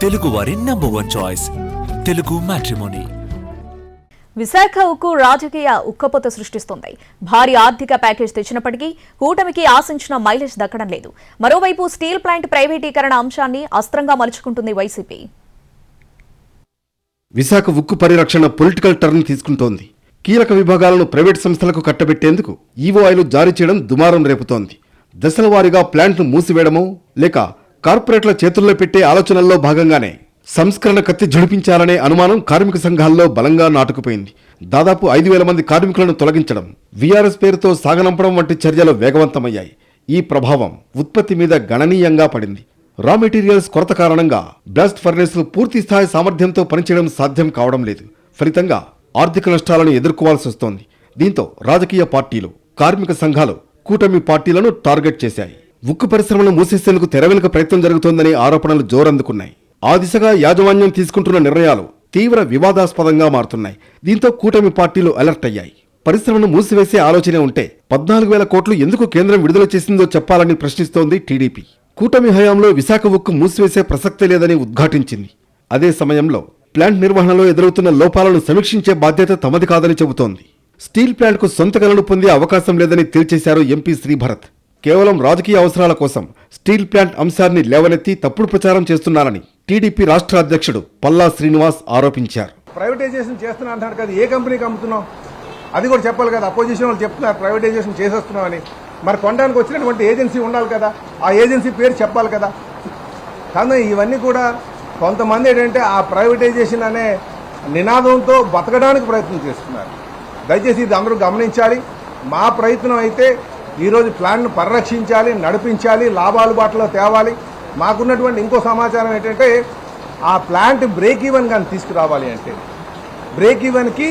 తెలుగువారి number 1 choice Telugu matrimony. Visakha ఉక్కు రాజకీయ ఉక్కపోత సృష్టిస్తోంది. భారీ ఆర్థిక ప్యాకేజ్ తెచ్చినప్పటికీ కూటమికి ఆశించిన మైలేజ్ దక్కడం లేదు. మరోవైపు స్టీల్ ప్లాంట్ ప్రైవేటీకరణ అంశాన్ని అస్త్రంగా మలుచుకుంటుంది వైసీపీ. విశాఖ ఉక్కు పరిరక్షణ పొలిటికల్ టర్న్ తీసుకుంటోంది. కీలక విభాగాలను ప్రైవేట్ సంస్థలకు కట్టబెట్టేందుకు ఈవోఐలు జారీ చేయడం దుమారం రేపుతోంది. దశల వారీగా ప్లాంట్ను మూసివేయడమో లేక కార్పొరేట్ల చేతుల్లో పెట్టే ఆలోచనల్లో భాగంగానే సంస్కరణ కత్తి ఝడిపించాలనే అనుమానం కార్మిక సంఘాల్లో బలంగా నాటుకుపోయింది. దాదాపు 5,000 మంది కార్మికులను తొలగించడం, వీఆర్ఎస్ పేరుతో సాగనంపడం వంటి చర్యలు వేగవంతమయ్యాయి. ఈ ప్రభావం ఉత్పత్తి మీద గణనీయంగా పడింది. రా మెటీరియల్స్ కొరత కారణంగా బ్లాస్ట్ ఫర్నేస్లు పూర్తి స్థాయి సామర్థ్యంతో పనిచేయడం సాధ్యం కావడం లేదు. ఫలితంగా ఆర్థిక నష్టాలను ఎదుర్కోవాల్సి వస్తోంది. దీంతో రాజకీయ పార్టీలు, కార్మిక సంఘాలు కూటమి పార్టీలను టార్గెట్ చేశాయి. ఉక్కు పరిశ్రమను మూసేసేందుకు తెరవెనుక ప్రయత్నం జరుగుతోందనే ఆరోపణలు జోరందుకున్నాయి. ఆ దిశగా యాజమాన్యం తీసుకుంటున్న నిర్ణయాలు తీవ్ర వివాదాస్పదంగా మారుతున్నాయి. దీంతో కూటమి పార్టీలు అలర్ట్ అయ్యాయి. పరిశ్రమను మూసివేసే ఆలోచనే ఉంటే 14,000 కోట్లు ఎందుకు కేంద్రం విడుదల చేసిందో చెప్పాలని ప్రశ్నిస్తోంది టీడీపీ. కూటమి హయాంలో విశాఖ ఉక్కు మూసివేసే ప్రసక్తే లేదని ఉద్ఘాటించింది. అదే సమయంలో ప్లాంట్ నిర్వహణలో ఎదురవుతున్న లోపాలను సమీక్షించే బాధ్యత తమది కాదని చెబుతోంది. స్టీల్ ప్లాంట్కు సొంత గనులు పొందే అవకాశం లేదని తేల్చేశారు ఎంపీ శ్రీభరత్. కేవలం రాజకీయ అవసరాల కోసం స్టీల్ ప్లాంట్ అంశాన్ని లేవనెత్తి తప్పుడు ప్రచారం చేస్తున్నారని టీడీపీ రాష్ట్ర అధ్యక్షుడు పల్లా శ్రీనివాస్ ఆరోపించారు. ప్రైవేటైజేషన్ చేస్తున్నా అంటున్నారు కదా, ఏ కంపెనీకి అమ్ముతున్నాం అది కూడా చెప్పాలి కదా. అపోజిషన్ వాళ్ళు చెప్తున్నారు ప్రైవేటైజేషన్ చేసేస్తున్నామని. మరి కొనడానికి వచ్చినటువంటి ఏజెన్సీ ఉండాలి కదా, ఆ ఏజెన్సీ పేరు చెప్పాలి కదా. కానీ ఇవన్నీ కూడా కొంతమంది ఏంటంటే ఆ ప్రైవేటైజేషన్ అనే నినాదంతో బతకడానికి ప్రయత్నం చేస్తున్నారు. దయచేసి ఇది అందరూ గమనించాలి. మా ప్రయత్నం అయితే ఈరోజు ప్లాన్ను పరిరక్షించాలి, నడిపించాలి, లాభాలు బాటలో తేవాలి. మాకున్నటువంటి ఇంకో సమాచారం ఏంటంటే ఆ ప్లాంట్ బ్రేక్ ఈవెన్ కానీ తీసుకురావాలి అంటే బ్రేక్ ఈవెన్కి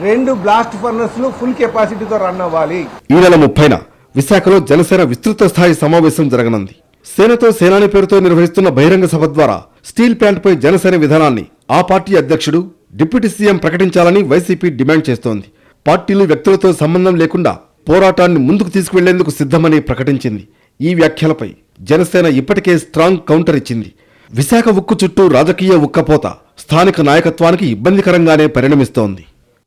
2 బ్లాస్ట్ ఫర్నెస్లు ఫుల్ కెపాసిటీతో రన్ అవ్వాలి. ఈ నెల 30న విశాఖలో జనసేన విస్తృత స్థాయి సమావేశం జరగనుంది. సేనతో సేనాని పేరుతో నిర్వహిస్తున్న బహిరంగ సభ ద్వారా స్టీల్ ప్లాంట్పై జనసేన విధానాన్ని ఆ పార్టీ అధ్యక్షుడు, డిప్యూటీ సీఎం ప్రకటించాలని వైసీపీ డిమాండ్ చేస్తోంది. పార్టీలు వ్యక్తులతో సంబంధం లేకుండా పోరాటాన్ని ముందుకు తీసుకువెళ్లేందుకు సిద్ధమని ప్రకటించింది. ఈ వ్యాఖ్యలపై జనసేన ఇప్పటికే స్ట్రాంగ్ కౌంటర్ ఇచ్చింది. విశాఖ ఉక్కు చుట్టూ రాజకీయ ఉక్కపోత స్థానిక నాయకత్వానికి ఇబ్బందికరంగానే పరిణమిస్తోంది.